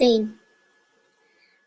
3।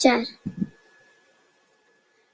4।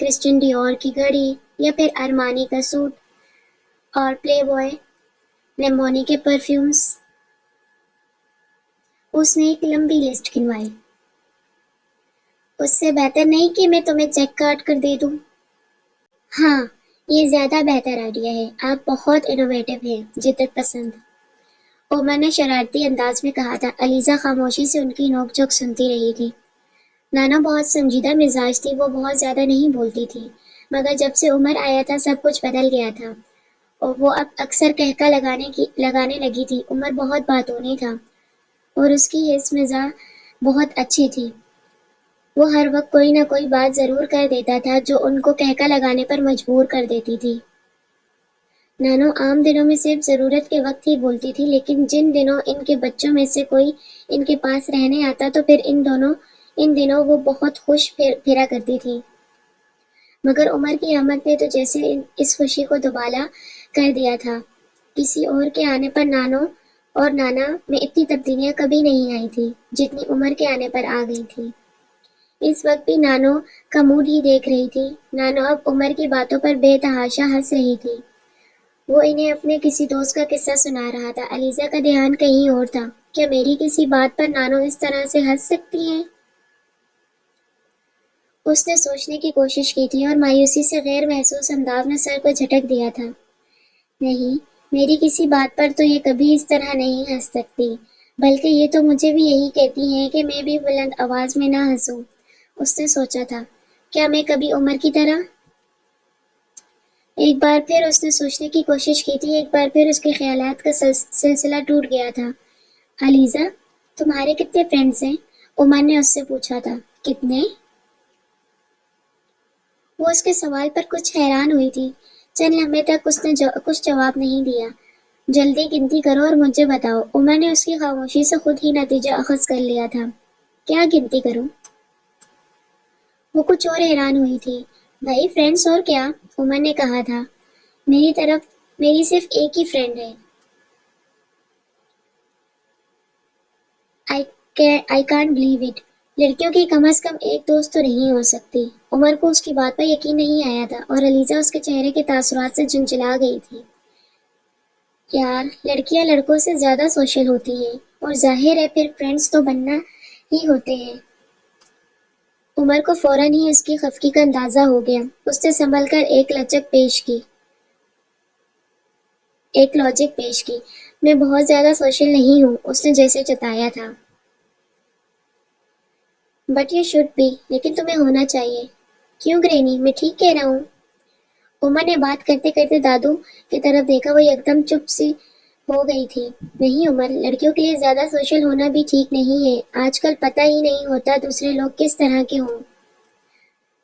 Christian ڈیور کی گھڑی یا پھر ارمانی کا سوٹ اور پلے بوائے لیمبونی کے پرفیومز۔ اس نے ایک لمبی لسٹ گنوائی۔ اس سے بہتر نہیں کہ میں تمہیں چیک کاٹ کر دے دوں؟ ہاں، یہ زیادہ بہتر آئیڈیا ہے۔ آپ بہت انوویٹو ہیں، جدت پسند۔ عمر نے شرارتی انداز میں کہا تھا۔ علیزہ خاموشی سے ان کی نوک جھوک سنتی رہی تھی۔ نانا بہت سنجیدہ مزاج تھی، وہ بہت زیادہ نہیں بولتی تھی، مگر جب سے عمر آیا تھا سب کچھ بدل گیا تھا، اور وہ اب اکثر قہقہ لگانے لگی تھی۔ عمر بہت باتونی تھا اور اس کی حس مزاح بہت اچھی تھی۔ وہ ہر وقت کوئی نہ کوئی بات ضرور کر دیتا تھا جو ان کو قہقہ لگانے پر مجبور کر دیتی تھی۔ نانو عام دنوں میں صرف ضرورت کے وقت ہی بولتی تھی، لیکن جن دنوں ان کے بچوں میں سے کوئی ان کے پاس رہنے آتا تو پھر ان دنوں وہ بہت خوش پھرا کرتی تھی۔ مگر عمر کی آمد نے تو جیسے اس خوشی کو دوبالا کر دیا تھا۔ کسی اور کے آنے پر نانو اور نانا میں اتنی تبدیلیاں کبھی نہیں آئی تھی جتنی عمر کے آنے پر آ گئی تھی۔ اس وقت بھی نانو کا موڈ ہی دیکھ رہی تھی۔ نانو اب عمر کی باتوں پر بے تحاشا ہنس رہی تھی۔ وہ انہیں اپنے کسی دوست کا قصہ سنا رہا تھا۔ علیزہ کا دھیان کہیں اور تھا۔ کیا میری کسی بات پر نانو اس طرح سے ہنس سکتی ہے؟ اس نے سوچنے کی کوشش کی تھی اور مایوسی سے غیر محسوس انداز میں سر کو جھٹک دیا تھا۔ نہیں، میری کسی بات پر تو یہ کبھی اس طرح نہیں ہنس سکتی، بلکہ یہ تو مجھے بھی یہی کہتی ہیں کہ میں بھی بلند آواز میں نہ ہنسوں۔ اس نے سوچا تھا، کیا میں کبھی عمر کی طرح؟ ایک بار پھر اس نے سوچنے کی کوشش کی تھی، ایک بار پھر اس کے خیالات کا سلسلہ ٹوٹ گیا تھا۔ علیزہ، تمہارے کتنے فرینڈز ہیں؟ عمر نے اس سے پوچھا تھا۔ کتنے؟ وہ اس کے سوال پر کچھ حیران ہوئی تھی۔ چند لمحے تک اس نے کچھ جواب نہیں دیا۔ جلدی گنتی کرو اور مجھے بتاؤ۔ عمر نے اس کی خاموشی سے خود ہی نتیجہ اخذ کر لیا تھا۔ کیا گنتی کروں؟ وہ کچھ اور حیران ہوئی تھی۔ بھائی فرینڈز اور کیا؟ عمر نے کہا تھا۔ میری صرف ایک ہی فرینڈ ہے۔ I can't believe it۔ لڑکیوں کی کم از کم ایک دوست تو نہیں ہو سکتی؟ عمر کو اس کی بات پر یقین نہیں آیا تھا اور علیزہ اس کے چہرے کے تاثرات سے جھنجھلا گئی تھی۔ یار، لڑکیاں لڑکوں سے زیادہ سوشل ہوتی ہیں، اور ظاہر ہے پھر فرینڈز تو بننا ہی ہوتے ہیں۔ عمر کو فوراً ہی اس کی خفگی کا اندازہ ہو گیا۔ اس نے سنبھل کر ایک لاجک پیش کی۔ میں بہت زیادہ سوشل نہیں ہوں، اس نے جیسے جتایا تھا۔ بٹ یو شوڈ بی، لیکن تمہیں ہونا چاہیے۔ کیوں گرینی، میں ٹھیک کہہ رہا ہوں؟ عمر نے بات کرتے کرتے دادو کی طرف دیکھا۔ وہ یکدم چپ سی ہو گئی تھی۔ نہیں عمر، لڑکیوں کے لیے زیادہ سوشل ہونا بھی ٹھیک نہیں ہے۔ آج کل پتہ ہی نہیں ہوتا دوسرے لوگ کس طرح کے ہوں۔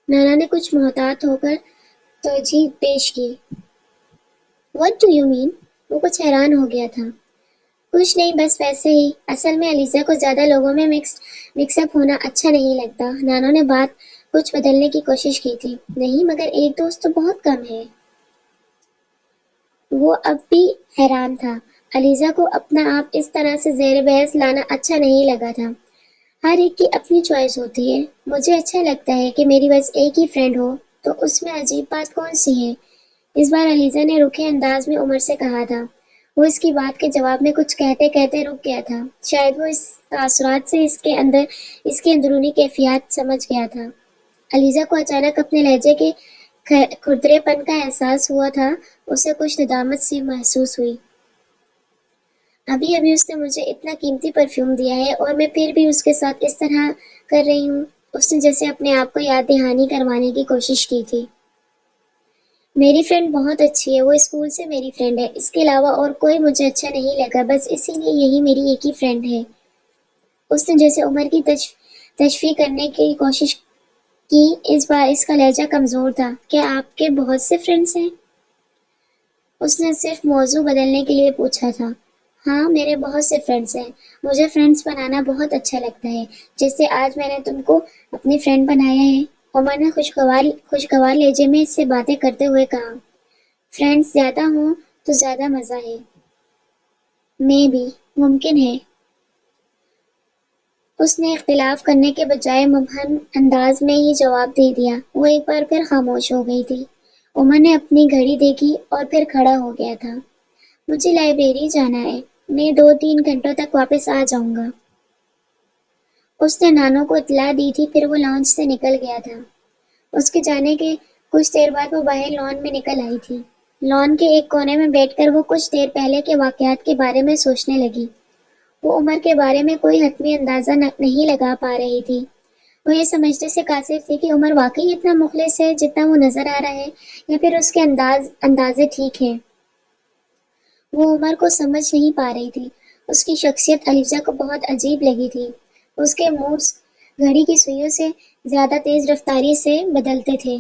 نانا نے کچھ محتاط ہو کر توجیہ پیش کی۔ What do you mean؟ وہ کچھ حیران ہو گیا تھا۔ کچھ نہیں، بس ویسے ہی۔ اصل میں علیزہ کو زیادہ لوگوں میں مکس اپ ہونا اچھا نہیں لگتا۔ نانو نے بات کچھ بدلنے کی کوشش کی تھی۔ نہیں، مگر ایک دوست تو بہت کم ہے۔ وہ اب بھی حیران تھا۔ علیزہ کو اپنا آپ اس طرح سے زیر بحث لانا اچھا نہیں لگا تھا۔ ہر ایک کی اپنی چوائس ہوتی ہے۔ مجھے اچھا لگتا ہے کہ میری بس ایک ہی فرینڈ ہو، تو اس میں عجیب بات کون سی ہے؟ اس بار علیزہ نے رکھے انداز میں عمر سے کہا تھا۔ وہ اس کی بات کے جواب میں کچھ کہتے کہتے رک گیا تھا۔ شاید وہ اس تاثرات سے اس کے اندرونی کیفیات سمجھ گیا تھا۔ علیزہ کو اچانک اپنے لہجے کے کھردرے پن کا احساس ہوا تھا۔ اسے کچھ ندامت سی محسوس ہوئی۔ ابھی اس نے مجھے اتنا قیمتی پرفیوم دیا ہے اور میں پھر بھی اس کے ساتھ اس طرح کر رہی ہوں۔ اس نے جیسے اپنے آپ کو یاد دہانی کروانے کی کوشش کی تھی۔ میری فرینڈ بہت اچھی ہے، وہ اسکول سے میری فرینڈ ہے۔ اس کے علاوہ اور کوئی مجھے اچھا نہیں لگا، بس اسی لیے یہی میری ایک ہی فرینڈ ہے۔ اس نے جیسے عمر کی تشفیع کرنے کی کوشش کی۔ اس بار اس کا لہجہ کمزور تھا۔ کیا آپ کے بہت سے فرینڈز ہیں؟ اس نے صرف موضوع بدلنے کے لیے پوچھا تھا۔ ہاں، میرے بہت سے فرینڈز ہیں۔ مجھے فرینڈز بنانا بہت اچھا لگتا ہے، جیسے آج میں نے تم کو اپنی فرینڈ بنایا ہے۔ عمر نے خوشگوار لہجے میں اس سے باتیں کرتے ہوئے کہا۔ فرینڈز زیادہ ہوں تو زیادہ مزہ ہے۔ میں بھی، ممکن ہے۔ اس نے اختلاف کرنے کے بجائے مبہم انداز میں ہی جواب دے دیا۔ وہ ایک بار پھر خاموش ہو گئی تھی۔ عمر نے اپنی گھڑی دیکھی اور پھر کھڑا ہو گیا تھا۔ مجھے لائبریری جانا ہے، میں 2-3 گھنٹوں تک واپس آ جاؤں گا۔ اس نے نانو کو اطلاع دی تھی، پھر وہ لاؤنج سے نکل گیا تھا۔ اس کے جانے کے کچھ دیر بعد وہ باہر لان میں نکل آئی تھی۔ لان کے ایک کونے میں بیٹھ کر وہ کچھ دیر پہلے کے واقعات کے بارے میں سوچنے لگی۔ وہ عمر کے بارے میں کوئی حتمی اندازہ نہیں لگا پا رہی تھی۔ وہ یہ سمجھنے سے قاصر تھی کہ عمر واقعی اتنا مخلص ہے جتنا وہ نظر آ رہا ہے، یا پھر اس کے اندازے ٹھیک ہیں۔ وہ عمر کو سمجھ نہیں پا رہی تھی۔ اس کی شخصیت علیزہ کو بہت عجیب لگی تھی۔ اس کے موڈز گھڑی کی سوئیوں سے زیادہ تیز رفتاری سے بدلتے تھے۔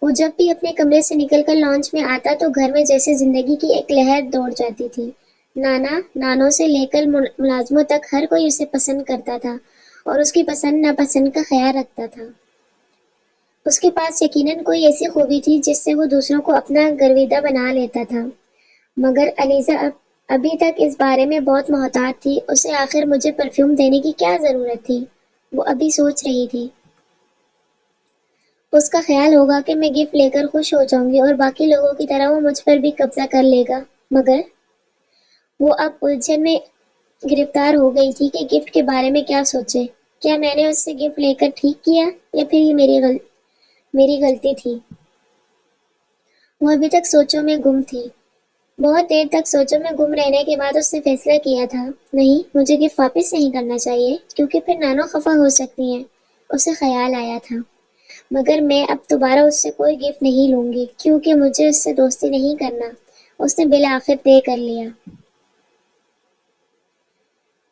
وہ جب بھی اپنے کمرے سے نکل کر لانچ میں آتا تو گھر میں جیسے زندگی کی ایک لہر دوڑ جاتی تھی۔ نانو سے لے کر ملازموں تک ہر کوئی اسے پسند کرتا تھا اور اس کی پسند ناپسند کا خیال رکھتا تھا۔ اس کے پاس یقیناً کوئی ایسی خوبی تھی جس سے وہ دوسروں کو اپنا گرویدہ بنا لیتا تھا، مگر علیزہ ابھی تک اس بارے میں بہت محتاط تھی۔ اسے آخر مجھے پرفیوم دینے کی کیا ضرورت تھی؟ وہ ابھی سوچ رہی تھی۔ اس کا خیال ہوگا کہ میں گفٹ لے کر خوش ہو جاؤں گی اور باقی لوگوں کی طرح وہ مجھ پر بھی قبضہ کر لے گا، مگر وہ اب الجھن میں گرفتار ہو گئی تھی کہ گفٹ کے بارے میں کیا سوچے۔ کیا میں نے اس سے گفٹ لے کر ٹھیک کیا یا پھر یہ میری غلطی تھی؟ وہ ابھی تک سوچوں میں گم تھی۔ بہت دیر تک سوچوں میں گم رہنے کے بعد اس نے فیصلہ کیا تھا، نہیں، مجھے گفٹ واپس نہیں کرنا چاہیے کیونکہ پھر نانو خفا ہو سکتی ہیں۔ اسے خیال آیا تھا، مگر میں اب دوبارہ اس سے کوئی گفٹ نہیں لوں گی کیونکہ مجھے اس سے دوستی نہیں کرنا۔ اس نے بالآخر طے کر لیا۔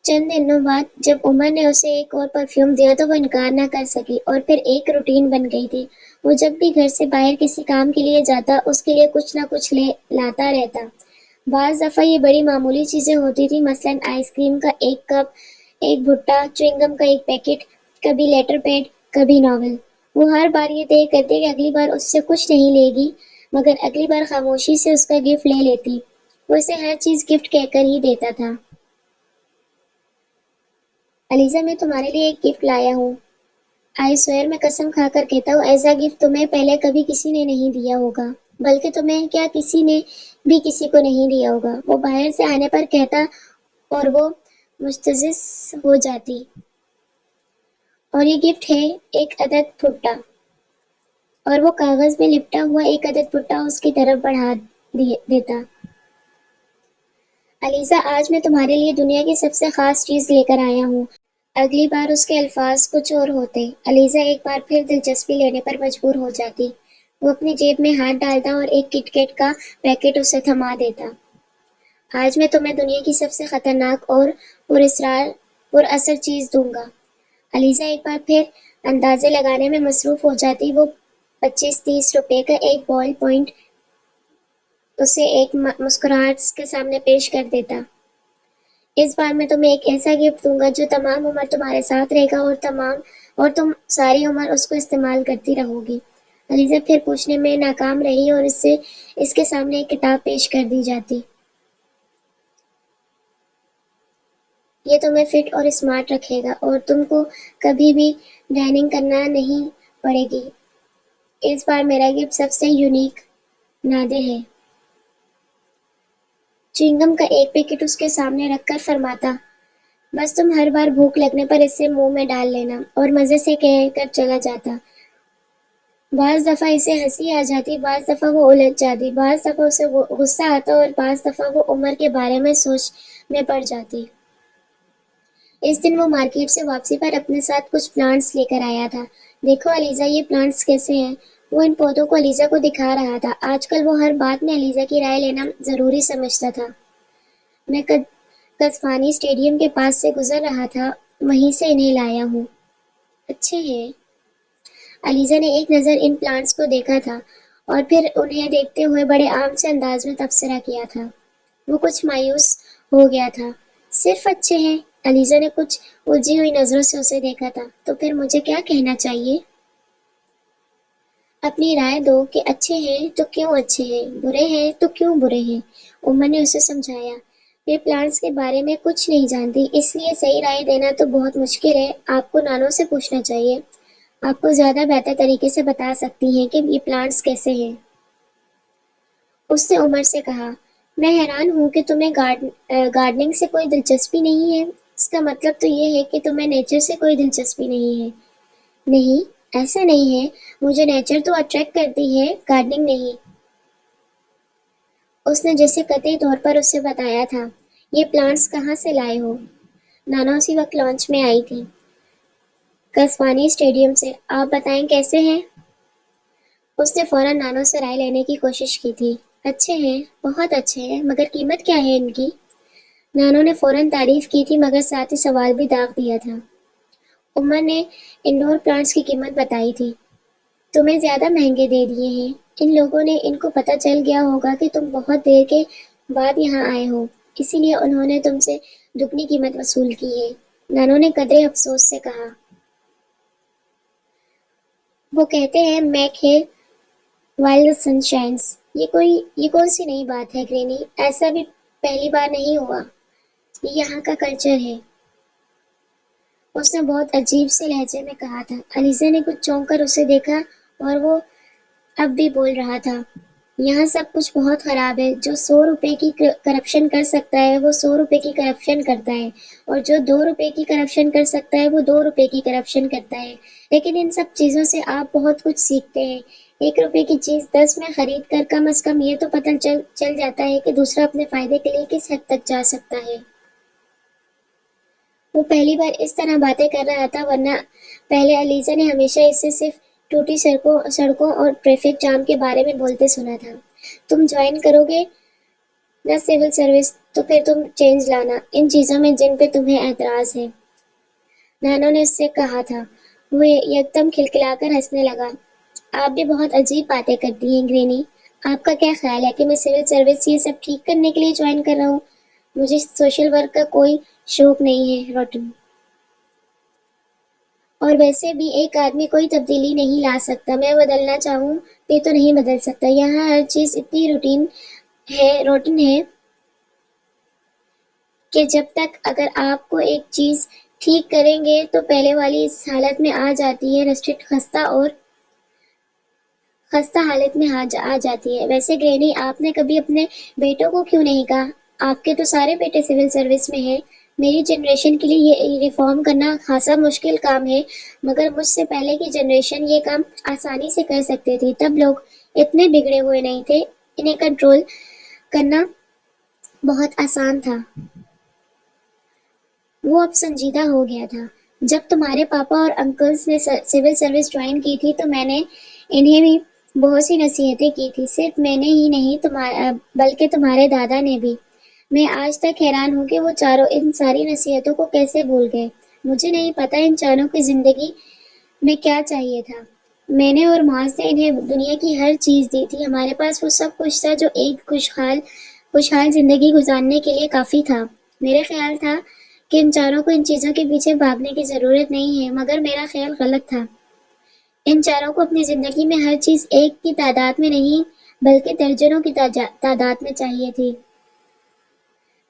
چند دنوں بعد جب عمر نے اسے ایک اور پرفیوم دیا تو وہ انکار نہ کر سکی اور پھر ایک روٹین بن گئی تھی۔ وہ جب بھی گھر سے باہر کسی کام کے لیے جاتا اس کے لیے کچھ نہ کچھ لاتا رہتا۔ بعض دفعہ یہ بڑی معمولی چیزیں ہوتی تھیں، مثلاً آئس کریم کا ایک کپ، ایک بھٹا، چوئنگم کا ایک پیکٹ، کبھی لیٹر پیڈ، کبھی ناول۔ وہ ہر بار یہ طے کرتی کہ اگلی بار اس سے کچھ نہیں لے گی، مگر اگلی بار خاموشی سے اس کا گفٹ لے لیتی۔ وہ اسے ہر چیز گفٹ کہہ کر ہی دیتا تھا۔ علیزہ، میں تمہارے لیے ایک گفٹ لایا ہوں۔ آئی سوئر، میں قسم کھا کر کہتا ہوں ایسا گفٹ تمہیں پہلے کبھی کسی نے نہیں دیا ہوگا، بلکہ تمہیں کیا کسی نے بھی کسی کو نہیں دیا ہوگا۔ وہ باہر سے آنے پر کہتا اور وہ مستفز ہو جاتی۔ اور یہ گفٹ ہے ایک عدد بھٹا۔ اور وہ کاغذ میں لپٹا ہوا ایک عدد بھٹا اس کی طرف بڑھا دیتا۔ علیزہ، آج میں تمہارے لیے دنیا کی سب سے خاص چیز لے کر آیا ہوں۔ اگلی بار اس کے الفاظ کچھ اور ہوتے۔ علیزہ ایک بار پھر دلچسپی لینے پر مجبور ہو جاتی۔ وہ اپنی جیب میں ہاتھ ڈالتا اور ایک کٹ کیٹ کا پیکٹ اسے تھما دیتا۔ آج میں تمہیں دنیا کی سب سے خطرناک اور پر اثر چیز دوں گا۔ علیزہ ایک بار پھر اندازے لگانے میں مصروف ہو جاتی۔ وہ 25-30 روپے کا ایک بال پوائنٹ اسے ایک مسکراہٹ کے سامنے پیش کر دیتا۔ اس بار میں تمہیں ایک ایسا گفٹ دوں گا جو تمام عمر تمہارے ساتھ رہے گا اور تم ساری عمر اس کو استعمال کرتی رہو گی۔ علیزہ پھر پوچھنے میں ناکام رہی اور اس کے سامنے ایک کتاب پیش کر دی جاتی۔ یہ تمہیں فٹ اور اسمارٹ رکھے گا اور تم کو کبھی بھی ڈائننگ کرنا نہیں پڑے گی۔ اس بار میرا گفٹ سب سے یونیک، نادر ہے۔ چوئنگم کا ایک پیکٹ اس کے سامنے رکھ کر فرماتا، بس تم ہر بار بھوک لگنے پر اسے منہ میں ڈال لینا، اور مزے سے کہہ کر چلا جاتا۔ بعض دفعہ اسے ہنسی آ جاتی، بعض دفعہ وہ الجھ جاتی، بعض دفعہ اسے غصہ آتا اور بعض دفعہ وہ عمر کے بارے میں سوچ میں پڑ جاتی۔ اس دن وہ مارکیٹ سے واپسی پر اپنے ساتھ کچھ پلانٹس لے کر آیا تھا۔ دیکھو علیزہ، یہ پلانٹس کیسے ہیں؟ وہ ان پودوں کو علیزہ کو دکھا رہا تھا۔ آج کل وہ ہر بات میں علیزہ کی رائے لینا ضروری سمجھتا تھا۔ میں قذفانی اسٹیڈیم کے پاس سے گزر رہا تھا، وہیں سے انہیں لایا ہوں۔ اچھے ہیں۔ علیزہ نے ایک نظر ان پلانٹس کو دیکھا تھا اور پھر انہیں دیکھتے ہوئے بڑے عام سے انداز میں تبصرہ کیا تھا۔ وہ کچھ مایوس ہو گیا تھا۔ صرف اچھے ہیں؟ علیزہ نے کچھ الجھی ہوئی نظروں سے اسے دیکھا تھا۔ تو پھر مجھے کیا کہنا چاہیے؟ اپنی رائے دو کہ اچھے ہیں تو کیوں اچھے ہیں، برے ہیں تو کیوں برے ہیں۔ عمر نے اسے سمجھایا۔ یہ پلانٹس کے بارے میں کچھ نہیں جانتی، اس لیے صحیح رائے دینا تو بہت مشکل ہے۔ آپ کو نانو سے پوچھنا چاہیے، آپ کو زیادہ بہتر طریقے سے بتا سکتی ہیں کہ یہ پلانٹس کیسے ہیں۔ اس نے عمر سے کہا، میں حیران ہوں کہ تمہیں گارڈننگ سے کوئی دلچسپی نہیں ہے۔ اس کا مطلب تو یہ ہے کہ تمہیں نیچر سے کوئی دلچسپی نہیں ہے۔ نہیں، ایسا نہیں ہے، مجھے نیچر تو اٹریکٹ کرتی ہے، گارڈننگ نہیں۔ اس نے جیسے قطعی طور پر اسے بتایا تھا۔ یہ پلانٹس کہاں سے لائے ہو؟ نانا اسی وقت لانچ میں آئی تھی، کسوانی اسٹیڈیم سے۔ آپ بتائیں کیسے ہیں؟ اس نے فوراً نانو سے رائے لینے کی کوشش کی تھی۔ اچھے ہیں، بہت اچھے ہیں، مگر قیمت کیا ہے ان کی؟ نانو نے فوراً تعریف کی تھی مگر ساتھ ہی سوال بھی داغ دیا تھا۔ عمر نے انڈور پلانٹس کی قیمت بتائی تھی۔ تمہیں زیادہ مہنگے دے دیے ہیں۔ ان لوگوں نے ان کو پتہ چل گیا ہوگا کہ تم بہت دیر کے بعد یہاں آئے ہو، اسی لیے انہوں نے تم سے دگنی قیمت وصول کی ہے، نانو نے قدرے افسوس سے کہا۔ وہ کہتے ہیں میک ہے وائل دا سن شائنس۔ یہ کون سی نئی بات ہے گرینی؟ ایسا بھی پہلی بار نہیں ہوا، یہ یہاں کا کلچر ہے۔ اس نے بہت عجیب سے لہجے میں کہا تھا۔ علیزہ نے کچھ چونک کر اسے دیکھا اور وہ اب بھی بول رہا تھا، یہاں سب کچھ بہت خراب ہے۔ جو 100 روپے کی کرپشن کر سکتا ہے وہ 100 روپے کی کرپشن کرتا ہے، اور جو 2 روپے کی کرپشن کر سکتا ہے وہ 2 روپے کی کرپشن کرتا ہے۔ لیکن ان سب چیزوں سے آپ بہت کچھ سیکھتے ہیں۔ 1 روپے کی چیز 10 میں خرید کر کم از کم یہ تو پتہ چل جاتا ہے کہ دوسرا اپنے فائدے کے لیے کس حد تک جا سکتا ہے۔ وہ پہلی بار اس طرح باتیں کر رہا تھا، ورنہ پہلے علیزہ نے ہمیشہ اسے صرف ٹوٹی سڑکوں اور ٹریفک جام کے بارے میں بولتے سنا تھا۔ تم جوائن کرو گے نہ سول سروس، تو پھر تم چینج لانا ان چیزوں میں جن پہ تمہیں اعتراض ہے، نانو نے اس سے کہا تھا۔ وہ یکدم کھلکھلا کر ہنسنے لگا۔ آپ بھی بہت عجیب باتیں کرتی ہیں گرینی۔ آپ کا کیا خیال ہے کہ میں سول سروس یہ سب ٹھیک کرنے کے لیے جوائن کر رہا ہوں؟ مجھے سوشل ورک کا کوئی شوق نہیں ہے، روٹن۔ اور ویسے بھی ایک آدمی کوئی تبدیلی نہیں لا سکتا، میں بدلنا چاہوں بھی تو نہیں بدل سکتا۔ یہاں ہر چیز اتنی روٹن ہے کہ جب تک اگر آپ کو ایک چیز ٹھیک کریں گے تو پہلے والی اس حالت میں آ جاتی ہے، ریسٹرکٹ خستہ حالت میں آ جاتی ہے۔ ویسے گرینی، آپ نے کبھی اپنے بیٹوں کو کیوں نہیں کہا؟ آپ کے تو سارے بیٹے سول سروس میں ہیں۔ میری جنریشن کے لیے یہ ریفارم کرنا خاصا مشکل کام ہے، مگر مجھ سے پہلے کی جنریشن یہ کام آسانی سے کر سکتے تھی۔ تب لوگ اتنے بگڑے ہوئے نہیں تھے، انہیں کنٹرول کرنا بہت آسان تھا۔ وہ اب سنجیدہ ہو گیا تھا۔ جب تمہارے پاپا اور انکلز نے سول سروس جوائن کی تھی تو میں نے انہیں بھی بہت سی نصیحتیں کی تھی، صرف میں نے ہی نہیں بلکہ تمہارے دادا نے بھی۔ میں آج تک حیران ہوں کہ وہ چاروں ان ساری نصیحتوں کو کیسے بھول گئے۔ مجھے نہیں پتا ان چاروں کی زندگی میں کیا چاہیے تھا۔ میں نے اور معاذ نے انہیں دنیا کی ہر چیز دی تھی، ہمارے پاس وہ سب کچھ تھا جو ایک خوشحال زندگی گزارنے کے لیے کافی تھا۔ میرے خیال تھا کہ ان چاروں کو ان چیزوں کے پیچھے بھاگنے کی ضرورت نہیں ہے، مگر میرا خیال غلط تھا۔ ان چاروں کو اپنی زندگی میں ہر چیز ایک کی تعداد میں نہیں بلکہ درجنوں کی تعداد میں چاہیے تھی۔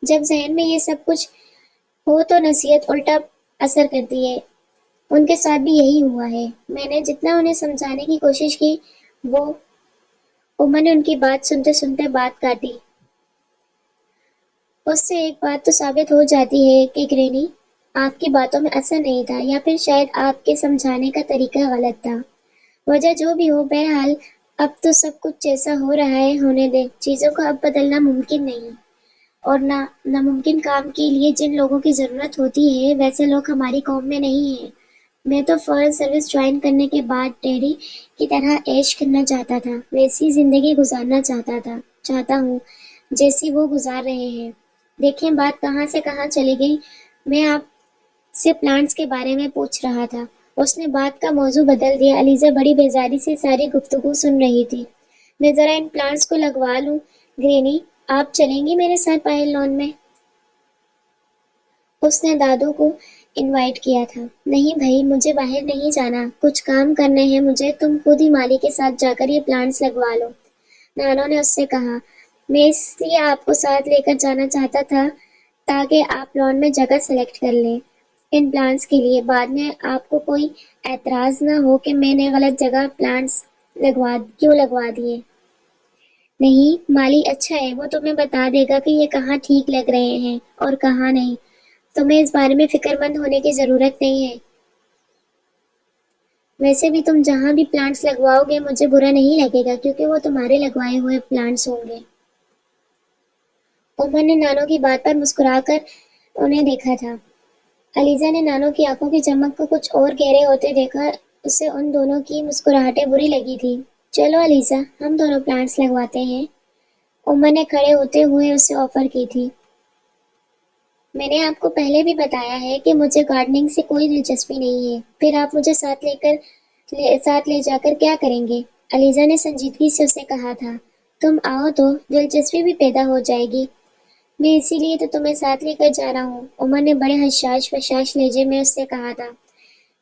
جب ذہن میں یہ سب کچھ ہو تو نصیحت الٹا اثر کرتی ہے۔ ان کے ساتھ بھی یہی ہوا ہے۔ میں نے جتنا انہیں سمجھانے کی کوشش کی، عمر نے ان کی بات سنتے سنتے بات کاٹی۔ اس سے ایک بات تو ثابت ہو جاتی ہے کہ گرینی، آپ کی باتوں میں اثر نہیں تھا، یا پھر شاید آپ کے سمجھانے کا طریقہ غلط تھا۔ وجہ جو بھی ہو، بہرحال اب تو سب کچھ جیسا ہو رہا ہے ہونے دیں۔ چیزوں کو اب بدلنا ممکن نہیں، اور ناممکن کام کے لیے جن لوگوں کی ضرورت ہوتی ہے ویسے لوگ ہماری قوم میں نہیں ہیں۔ میں تو فورن سروس جوائن کرنے کے بعد ڈیڈی کی طرح عیش کرنا چاہتا تھا، ویسی زندگی گزارنا چاہتا ہوں جیسی وہ گزار رہے ہیں۔ دیکھیں بات کہاں سے کہاں چلی گئی۔ میں آپ سے پلانٹس کے بارے میں پوچھ رہا تھا۔ اس نے بات کا موضوع بدل دیا۔ علیزہ بڑی بیزاری سے ساری گفتگو سن رہی تھی۔ میں ذرا ان پلانٹس کو لگوا لوں۔ گرینی، آپ چلیں گی میرے ساتھ باہر لان میں؟ اس نے دادو کو انوائٹ کیا تھا۔ نہیں بھائی، مجھے باہر نہیں جانا، کچھ کام کرنے ہیں مجھے، تم خود ہی مالی کے ساتھ جا کر یہ پلانٹس لگوا لو، نانو نے اس سے کہا۔ میں اس لیے آپ کو ساتھ لے کر جانا چاہتا تھا تاکہ آپ لان میں جگہ سلیکٹ کر لیں ان پلانٹس کے لیے، بعد میں آپ کو کوئی اعتراض نہ ہو کہ میں نے غلط جگہ پلانٹس کیوں لگوا دیے۔ نہیں، مالی اچھا ہے، وہ تمہیں بتا دے گا کہ یہ کہاں ٹھیک لگ رہے ہیں اور کہاں نہیں۔ تمہیں اس بارے میں فکر مند ہونے کی ضرورت نہیں ہے۔ ویسے بھی تم جہاں بھی پلانٹس لگواؤ گے مجھے برا نہیں لگے گا کیونکہ وہ تمہارے لگوائے ہوئے پلانٹس ہوں گے۔ عمر نے نانو کی بات پر مسکرا کر انہیں دیکھا تھا۔ علیزہ نے نانو کی آنکھوں کی چمک کو کچھ اور گہرے ہوتے دیکھا، اسے ان دونوں کی مسکراہٹیں بری لگی تھی۔ چلو علیزہ، ہم دونوں پلانٹس لگواتے ہیں، عمر نے کھڑے ہوتے ہوئے اسے آفر کی تھی۔ میں نے آپ کو پہلے بھی بتایا ہے کہ مجھے گارڈننگ سے کوئی دلچسپی نہیں ہے، پھر آپ مجھے ساتھ لے جا کر کیا کریں گے؟ علیزہ نے سنجیدگی سے اسے کہا تھا۔ تم آؤ تو دلچسپی بھی پیدا ہو جائے گی، میں اسی لیے تو تمہیں ساتھ لے کر جا رہا ہوں، عمر نے بڑے حشاش فشاش لہجے میں اس سے کہا تھا۔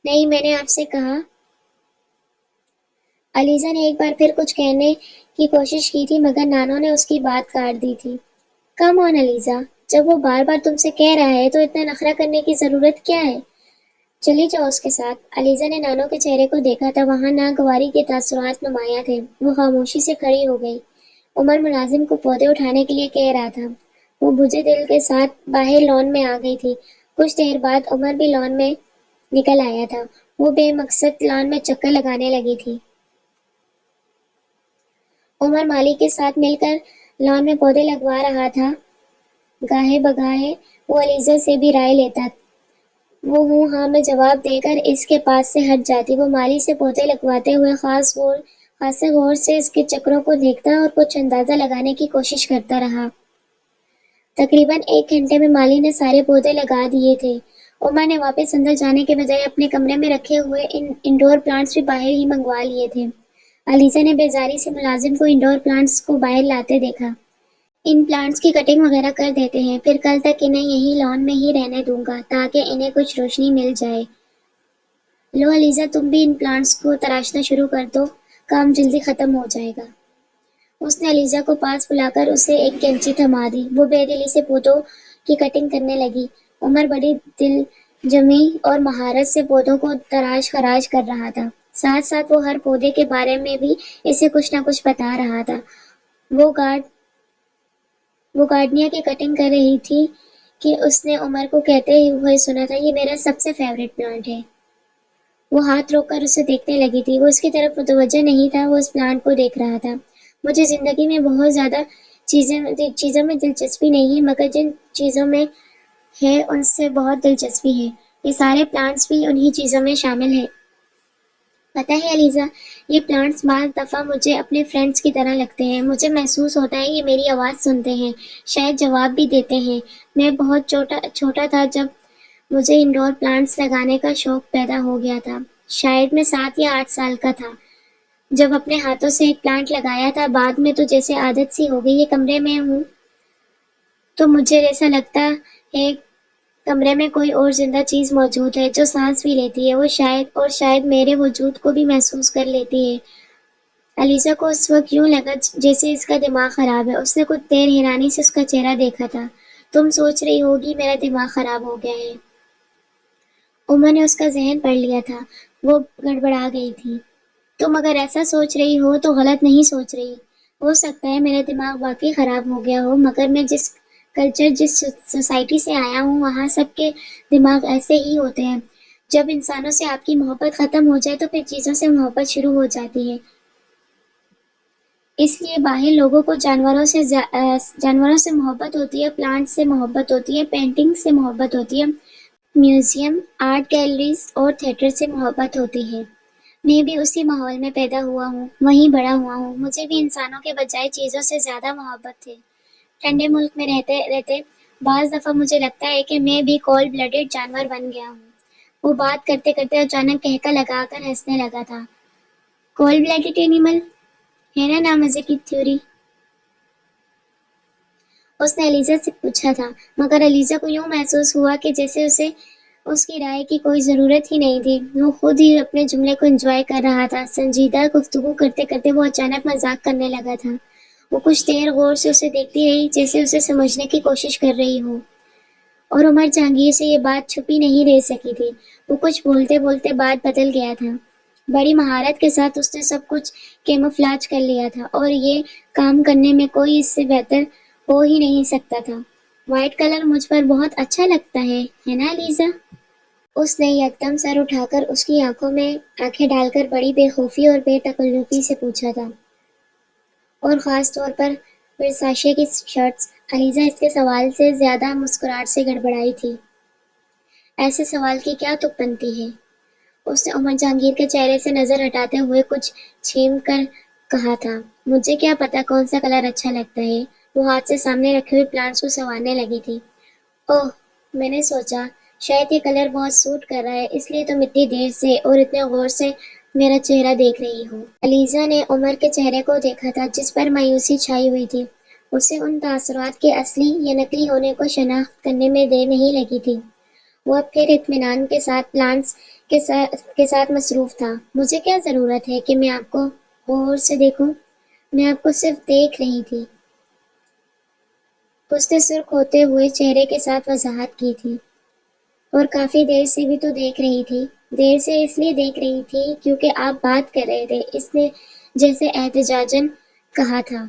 نہیں، میں نے آپ سے کہا۔ علیزہ نے ایک بار پھر کچھ کہنے کی کوشش کی تھی مگر نانو نے اس کی بات کاٹ دی تھی۔ کم آن علیزہ، جب وہ بار بار تم سے کہہ رہا ہے تو اتنا نخرہ کرنے کی ضرورت کیا ہے؟ چلی جاؤ اس کے ساتھ۔ علیزہ نے نانو کے چہرے کو دیکھا تھا، وہاں ناگواری کے تاثرات نمایاں تھے۔ وہ خاموشی سے کھڑی ہو گئی۔ عمر ملازم کو پودے اٹھانے کے لیے کہہ رہا تھا۔ وہ بجھے دل کے ساتھ باہر لان میں آ گئی تھی۔ کچھ دیر بعد عمر بھی لان میں نکل آیا تھا۔ وہ بے مقصد لان میں چکر لگانے لگی تھی۔ عمر مالی کے ساتھ مل کر لان میں پودے لگوا رہا تھا۔ گاہے بگاہے وہ علیزہ سے بھی رائے لیتا، وہ ہوں ہاں میں جواب دے کر اس کے پاس سے ہٹ جاتی۔ وہ مالی سے پودے لگواتے ہوئے خاصے غور سے اس کے چکروں کو دیکھتا اور کچھ اندازہ لگانے کی کوشش کرتا رہا۔ تقریباً 1 گھنٹے میں مالی نے سارے پودے لگا دیے تھے۔ عمر نے واپس اندر جانے کے بجائے اپنے کمرے میں رکھے ہوئے انڈور پلانٹس بھی باہر ہی منگوا لیے تھے۔ علیزہ نے بیزاری سے ملازم کو انڈور پلانٹس کو باہر لاتے دیکھا۔ ان پلانٹس کی کٹنگ وغیرہ کر دیتے ہیں، پھر کل تک انہیں یہی لان میں ہی رہنے دوں گا تاکہ انہیں کچھ روشنی مل جائے۔ لو علیزہ، تم بھی ان پلانٹس کو تراشنا شروع کر دو، کام جلدی ختم ہو جائے گا۔ اس نے علیزہ کو پاس بلا کر اسے ایک کینچی تھما دی۔ وہ بے دلی سے پودوں کی کٹنگ کرنے لگی۔ عمر بڑی دل جمی اور مہارت سے پودوں کو تراش خراش کر رہا تھا، ساتھ ساتھ وہ ہر پودے کے بارے میں بھی اسے کچھ نہ کچھ بتا رہا تھا۔ وہ گارڈنیا کی کٹنگ کر رہی تھی کہ اس نے عمر کو کہتے ہوئے سنا تھا، یہ میرا سب سے فیوریٹ پلانٹ ہے۔ وہ ہاتھ روک کر اسے دیکھنے لگی تھی۔ وہ اس کی طرف متوجہ نہیں تھا، وہ اس پلانٹ کو دیکھ رہا تھا۔ مجھے زندگی میں بہت زیادہ چیزوں میں دلچسپی نہیں ہے مگر جن چیزوں میں ہے ان سے بہت دلچسپی ہے۔ یہ سارے پلانٹس بھی انہی چیزوں میں شامل ہیں۔ پتہ ہے علیزہ، یہ پلانٹس بعض دفعہ مجھے اپنے فرینڈس کی طرح لگتے ہیں۔ مجھے محسوس ہوتا ہے یہ میری آواز سنتے ہیں، شاید جواب بھی دیتے ہیں۔ میں بہت چھوٹا تھا جب مجھے انڈور پلانٹس لگانے کا شوق پیدا ہو گیا تھا۔ شاید میں 7 یا 8 سال کا تھا جب اپنے ہاتھوں سے ایک پلانٹ لگایا تھا۔ بعد میں تو جیسے عادت سی ہو گئی ہے۔ کمرے میں ہوں تو مجھے ایسا لگتا ہے کمرے میں کوئی اور زندہ چیز موجود ہے جو سانس بھی لیتی ہے، وہ شاید میرے وجود کو بھی محسوس کر لیتی ہے۔ علیزہ کو اس وقت یوں لگا جیسے اس کا دماغ خراب ہے۔ اس نے کچھ دیر حیرانی سے اس کا چہرہ دیکھا تھا۔ تم سوچ رہی ہوگی میرا دماغ خراب ہو گیا ہے۔ عمر نے اس کا ذہن پڑھ لیا تھا، وہ گڑبڑا گئی تھی۔ تم اگر ایسا سوچ رہی ہو تو غلط نہیں سوچ رہی۔ ہو سکتا ہے میرا دماغ واقعی خراب ہو گیا ہو مگر میں جس سوسائٹی سے آیا ہوں وہاں سب کے دماغ ایسے ہی ہوتے ہیں۔ جب انسانوں سے آپ کی محبت ختم ہو جائے تو پھر چیزوں سے محبت شروع ہو جاتی ہے۔ اس لیے باہر لوگوں کو جانوروں سے محبت ہوتی ہے، پلانٹ سے محبت ہوتی ہے، پینٹنگ سے محبت ہوتی ہے، میوزیم، آرٹ گیلریز اور تھیٹر سے محبت ہوتی ہے۔ میں بھی اسی ماحول میں پیدا ہوا ہوں، وہیں بڑا ہوا ہوں۔ مجھے بھی انسانوں کے بجائے چیزوں سے زیادہ محبت ہے۔ ٹھنڈے ملک میں رہتے بعض دفعہ مجھے لگتا ہے کہ میں بھی کولڈ بلڈڈ جانور بن گیا ہوں۔ وہ بات کرتے کرتے اچانک قہقہ لگا کر ہنسنے لگا تھا۔ کولڈ بلڈڈ اینیمل ہے نا نامزے کی تھیوری؟ اس نے علیزہ سے پوچھا تھا مگر علیزہ کو یوں محسوس ہوا کہ جیسے اسے اس کی رائے کی کوئی ضرورت ہی نہیں تھی۔ وہ خود ہی اپنے جملے کو انجوائے کر رہا تھا۔ سنجیدہ گفتگو کرتے کرتے وہ اچانک مذاق کرنے لگا تھا۔ وہ کچھ دیر غور سے اسے دیکھتی رہی، جیسے اسے سمجھنے کی کوشش کر رہی ہو، اور عمر جہانگیر سے یہ بات چھپی نہیں رہ سکی تھی۔ وہ کچھ بولتے بولتے بات بدل گیا تھا۔ بڑی مہارت کے ساتھ اس نے سب کچھ کیموفلاج کر لیا تھا، اور یہ کام کرنے میں کوئی اس سے بہتر ہو ہی نہیں سکتا تھا۔ وائٹ کلر مجھ پر بہت اچھا لگتا ہے نا لیزا؟ اس نے یکدم سر اٹھا کر اس کی آنکھوں میں آنکھیں ڈال کر بڑی بے خوفی اور بے تکلفی سے پوچھا تھا، اور خاص طور پر ورساشے کی شرٹس۔ علیزہ اس کے سوال سے زیادہ مسکراہٹ سے گڑبڑائی تھی۔ ایسے سوال کی کیا تک بنتی ہے؟ اس نے عمر جہانگیر کے چہرے سے نظر ہٹاتے ہوئے کچھ چھین کر کہا تھا۔ مجھے کیا پتا کون سا کلر اچھا لگتا ہے؟ وہ ہاتھ سے سامنے رکھے ہوئے پلانٹس کو سنوارنے لگی تھی۔ اوہ، میں نے سوچا شاید یہ کلر بہت سوٹ کر رہا ہے، اس لیے تم اتنی دیر سے اور اتنے غور سے میرا چہرہ دیکھ رہی ہو۔ علیزہ نے عمر کے چہرے کو دیکھا تھا، جس پر مایوسی چھائی ہوئی تھی۔ اسے ان تاثرات کے اصلی یا نقلی ہونے کو شناخت کرنے میں دیر نہیں لگی تھی۔ وہ اب پھر اطمینان کے ساتھ پلانٹس کے ساتھ مصروف تھا۔ مجھے کیا ضرورت ہے کہ میں آپ کو غور سے دیکھوں؟ میں آپ کو صرف دیکھ رہی تھی، اس نے سرخ ہوتے ہوئے چہرے کے ساتھ وضاحت کی تھی۔ اور کافی دیر سے بھی تو دیکھ رہی تھی۔ دیر سے اس لیے دیکھ رہی تھی کیونکہ آپ بات کر رہے تھے، اس نے جیسے احتجاجاً کہا تھا۔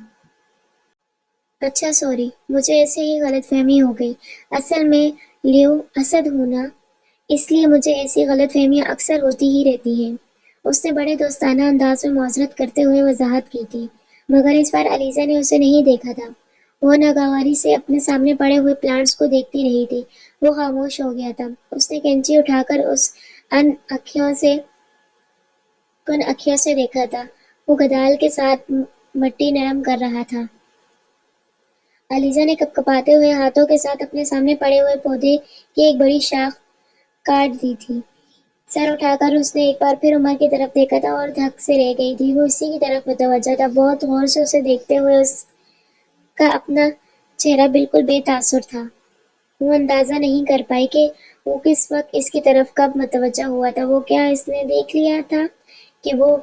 اچھا سوری، مجھے ایسے ہی غلط فہمی ہو گئی۔ اصل میں لیو اسد ہوں نا، اس لیے مجھے ایسی غلط فہمیاں اکثر ہوتی ہی رہتی ہیں۔ اس نے بڑے دوستانہ انداز میں معذرت کرتے ہوئے وضاحت کی تھی، مگر اس بار علیزہ نے اسے نہیں دیکھا تھا۔ وہ ناگواری سے اپنے سامنے پڑے ہوئے پلانٹس کو دیکھتی رہی تھی۔ وہ خاموش ہو گیا تھا۔ اس نے کینچی اٹھا کر اس کن اکھیوں سے دیکھا تھا۔ وہ گدال کے ساتھ مٹی نرم کر رہا تھا۔ علیزہ نے کپکپاتے ہوئے ہاتھوں کے ساتھ اپنے سامنے پڑے ہوئے پودے کی ایک بڑی شاخ کاٹ دی تھی۔ سر اٹھا کر اس نے ایک بار پھر عمر کی طرف دیکھا تھا اور دھک سے رہ گئی تھی۔ وہ اسی کی طرف متوجہ تھا، بہت غور سے اسے دیکھتے ہوئے۔ اس کا اپنا چہرہ بالکل بے تاثر تھا۔ وہ اندازہ نہیں کر پائی کہ وہ کس وقت اس کی طرف کب متوجہ ہوا تھا۔ وہ کیا اس نے دیکھ لیا تھا کہ وہ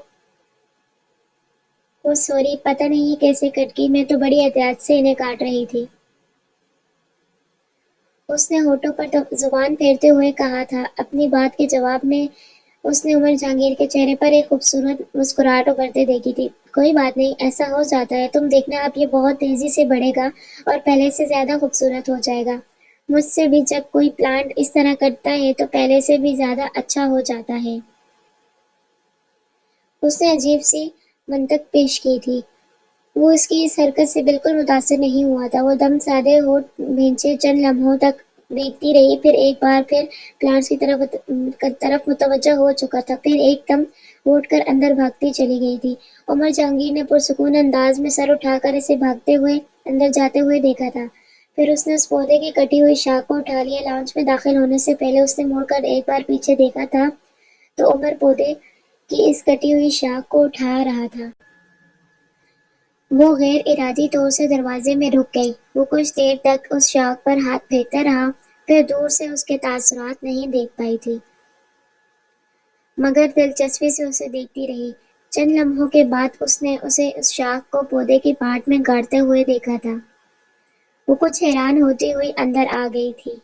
سوری، پتہ نہیں یہ کیسے کٹ گئی، میں تو بڑی احتیاط سے انہیں کاٹ رہی تھی۔ اس نے ہونٹوں پر زبان پھیرتے ہوئے کہا تھا۔ اپنی بات کے جواب میں اس نے عمر جہانگیر کے چہرے پر ایک خوبصورت مسکراہٹ ابھرتے دیکھی تھی۔ کوئی بات نہیں، ایسا ہو جاتا ہے، تم دیکھنا اب یہ بہت تیزی سے بڑھے گا اور پہلے سے زیادہ خوبصورت ہو جائے گا۔ مجھ سے بھی جب کوئی پلانٹ اس طرح کرتا ہے تو پہلے سے بھی زیادہ اچھا ہو جاتا ہے۔ اس نے عجیب سی منطق پیش کی تھی۔ وہ اس کی اس حرکت سے بالکل متاثر نہیں ہوا تھا۔ وہ دم سادے ہونٹ بھینچے چند لمحوں تک دیکھتی رہی، پھر ایک بار پھر پلانٹس کی طرف متوجہ ہو چکا تھا، پھر ایک دم اٹھ کر اندر بھاگتی چلی گئی تھی۔ عمر جہانگیر نے پرسکون انداز میں سر اٹھا کر اسے بھاگتے ہوئے اندر جاتے ہوئے دیکھا تھا۔ پھر اس نے اس پودے کی کٹی ہوئی شاخ کو اٹھا لیا۔ لاؤنج میں داخل ہونے سے پہلے اس نے مڑ کر ایک بار پیچھے دیکھا تھا تو عمر پودے کی اس کٹی ہوئی شاخ کو اٹھا رہا تھا۔ وہ غیر ارادی طور سے دروازے میں رک گئی۔ وہ کچھ دیر تک اس شاخ پر ہاتھ پھیرتا رہا، پھر دور سے اس کے تاثرات نہیں دیکھ پائی تھی، مگر دلچسپی سے اسے دیکھتی رہی۔ چند لمحوں کے بعد اس نے اسے اس شاخ کو پودے کی پاٹ میں گاڑتے ہوئے دیکھا تھا۔ وہ کچھ حیران ہوتی ہوئی اندر آ گئی تھی۔